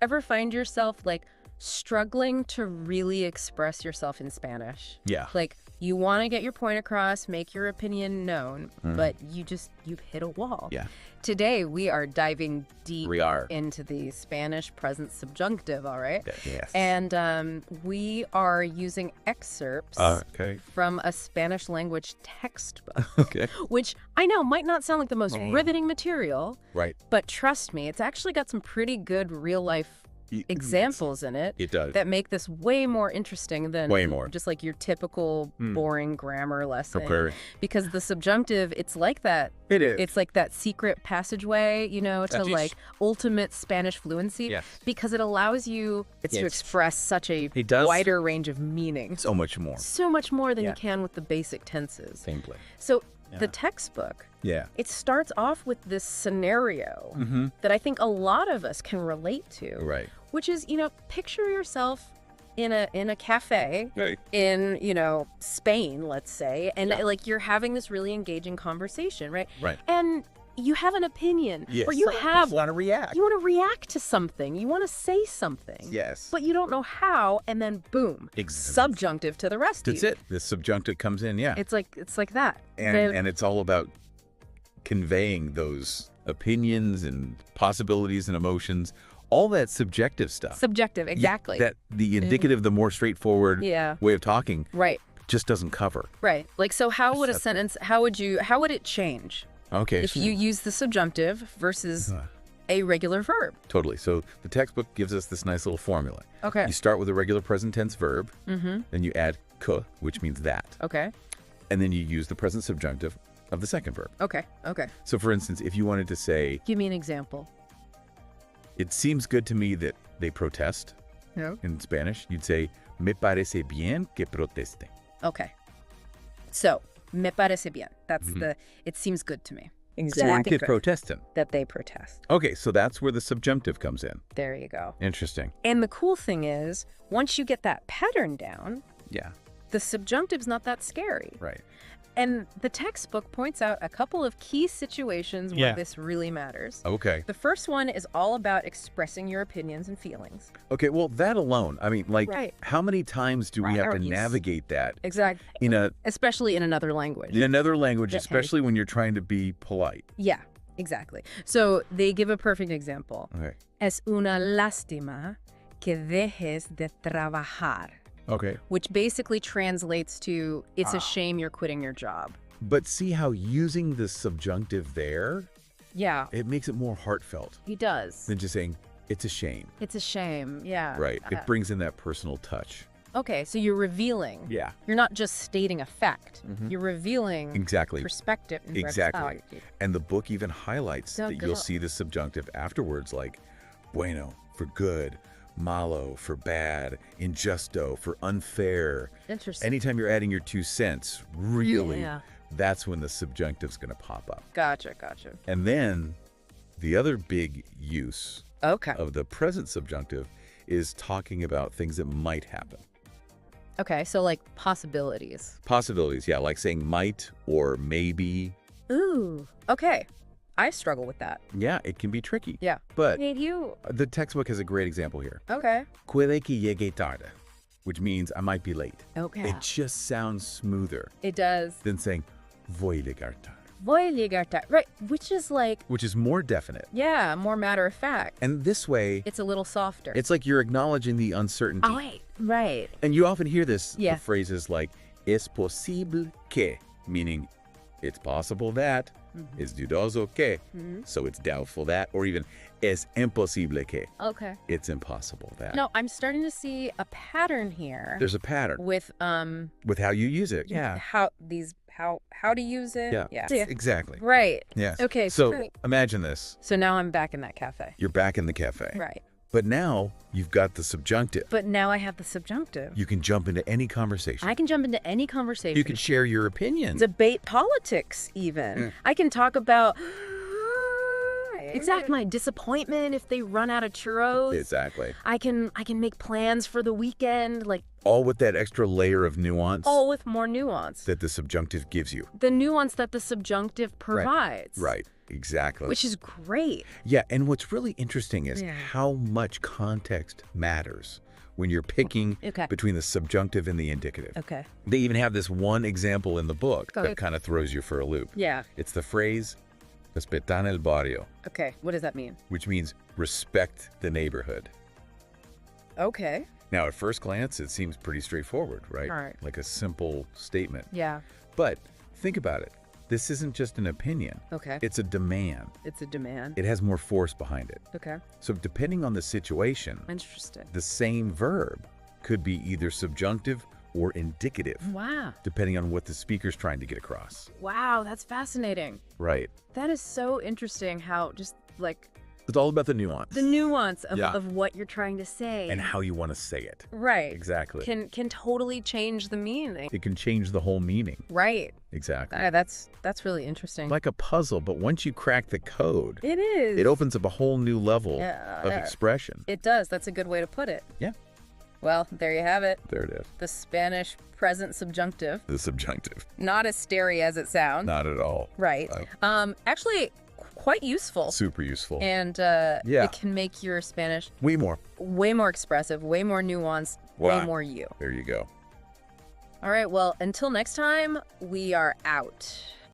Ever find yourself like struggling to really express yourself in Spanish? Yeah. Like you want to get your point across, make your opinion known, but you've hit a wall. Yeah. Today we are diving deep We are. into the Spanish present subjunctive, all right? Yes. And we are using excerpts Okay. from a Spanish language textbook, Okay. which I know might not sound like the most riveting material, Right. but trust me, it's actually got some pretty good real life examples in it. It does. That make this way more interesting than Way more. just like your typical boring grammar lesson. Preparing. Because the subjunctive, it's like that. It is. It's like that secret passageway, you know, to Yes. like ultimate Spanish fluency. Yes. Because it allows you to express such a It does. wider range of meaning. So much more. So much more than Yeah. you can with the basic tenses. Same play. So the textbook, Yeah. it starts off with this scenario that I think a lot of us can relate to. Right. Which is, you know, picture yourself in a cafe Right. in, you know, Spain, let's say, and like you're having this really engaging conversation, right? Right. And you have an opinion, Yes. or you want to react. you want to react to something, you want to say something, Yes. but you don't know how, and then boom, subjunctive to the rest That's of you. it. The subjunctive comes in. Yeah. It's like that, And it's all about conveying those opinions and possibilities and emotions, all that subjective stuff. subjective, exactly. That the indicative, the more straightforward Yeah. way of talking Right, just doesn't cover. right. Like, so how would a sentence, how would it change Okay. if you use the subjunctive versus a regular verb? Totally. So the textbook gives us this nice little formula. Okay. You start with a regular present tense verb, then you add que, which means that, Okay. and then you use the present subjunctive of the second verb. Okay. Okay. So for instance, if you wanted to say, Give me an example. it seems good to me that they protest No. in Spanish, you'd say, me parece bien que proteste. Okay. So, me parece bien. That's it seems good to me. Que protesten. That they protest. Okay, so that's where the subjunctive comes in. There you go. Interesting. And the cool thing is, once you get that pattern down, Yeah, the subjunctive's not that scary. right. And the textbook points out a couple of key situations where this really matters. Okay. The first one is all about expressing your opinions and feelings. Okay, well, that alone, I mean, like, Right. how many times do we have to Priorities. navigate that Exactly. Especially in another language. in another language, Okay. especially when you're trying to be polite? Yeah, exactly. So they give a perfect example. Okay. Es una lástima que dejes de trabajar, Okay. which basically translates to, it's a shame you're quitting your job. But see how using the subjunctive there, Yeah, it makes it more heartfelt he does. than just saying, it's a shame. It's a shame, yeah. Right. It brings in that personal touch. Okay, so you're revealing. Yeah. You're not just stating a fact. You're revealing Exactly. perspective. And Exactly. personality. And the book even highlights So that you'll good. see the subjunctive afterwards, like bueno for good, malo for bad, injusto for unfair. Interesting. Anytime you're adding your 2 cents, really, Yeah. that's when the subjunctive's going to pop up. Gotcha. And then the other big use Okay. of the present subjunctive is talking about things that might happen. Okay, so like possibilities. Possibilities, yeah, like saying might or maybe. Ooh, okay. I struggle with that. Yeah, it can be tricky. Yeah. But Need you. the textbook has a great example here. Okay. Puede que llegue tarde, which means I might be late. Okay. It just sounds smoother It does. than saying voy llegar tarde, Voy a llegar tarde. Right, which is like, which is more definite. yeah, more matter of fact. And this way, It's a little softer. it's like you're acknowledging the uncertainty. Oh, wait. Right. And you often hear this, Yeah. the phrases like, es posible que, meaning it's possible that, es dudoso que, so it's doubtful that, or even es imposible que, Okay. it's impossible that. No, I'm starting to see a pattern here There's a pattern with with how you use it. Yeah. how to use it. Yeah. Exactly. Right. Yes. Okay, So great. imagine this. So now I'm back in that cafe. You're back in the cafe. Right. But now you've got the subjunctive. But now I have the subjunctive. You can jump into any conversation. I can jump into any conversation. You can share your opinion. debate politics even. I can talk about exactly my disappointment if they run out of churros. Exactly. I can make plans for the weekend, like All with that extra layer of nuance all with more nuance. that the subjunctive gives you. The nuance that the subjunctive provides. Right. Exactly. Which is great. Yeah, and what's really interesting is Yeah. how much context matters when you're picking Okay. between the subjunctive and the indicative. Okay. They even have this one example in the book Okay. that kind of throws you for a loop. Yeah. It's the phrase, respetar el barrio, Okay. What does that mean? which means respect the neighborhood. Okay. Now, at first glance, it seems pretty straightforward, right? All right. Like a simple statement. Yeah. But think about it. This isn't just an opinion. Okay. It's a demand. It's a demand. It has more force behind it. Okay. So depending on the situation, Interesting. the same verb could be either subjunctive or indicative, Wow. depending on what the speaker's trying to get across. Wow, that's fascinating. Right. That is so interesting how just like It's all about the nuance. the nuance of, Yeah. of what you're trying to say. and how you want to say it. right. Exactly. Can totally change the meaning. It can change the whole meaning. Right. Exactly. That's really interesting. Like a puzzle, but once you crack the code, It is. it opens up a whole new level Yeah, of yeah. expression. It does. That's a good way to put it. Yeah. Well, there you have it. There it is. The Spanish present subjunctive. The subjunctive. Not as starey as it sounds. Not at all. Right. Actually, quite useful. Super useful. And Yeah. it can make your Spanish Way more. way more expressive, way more nuanced, Wow. way more you. There you go. All right. Well, until next time, we are out.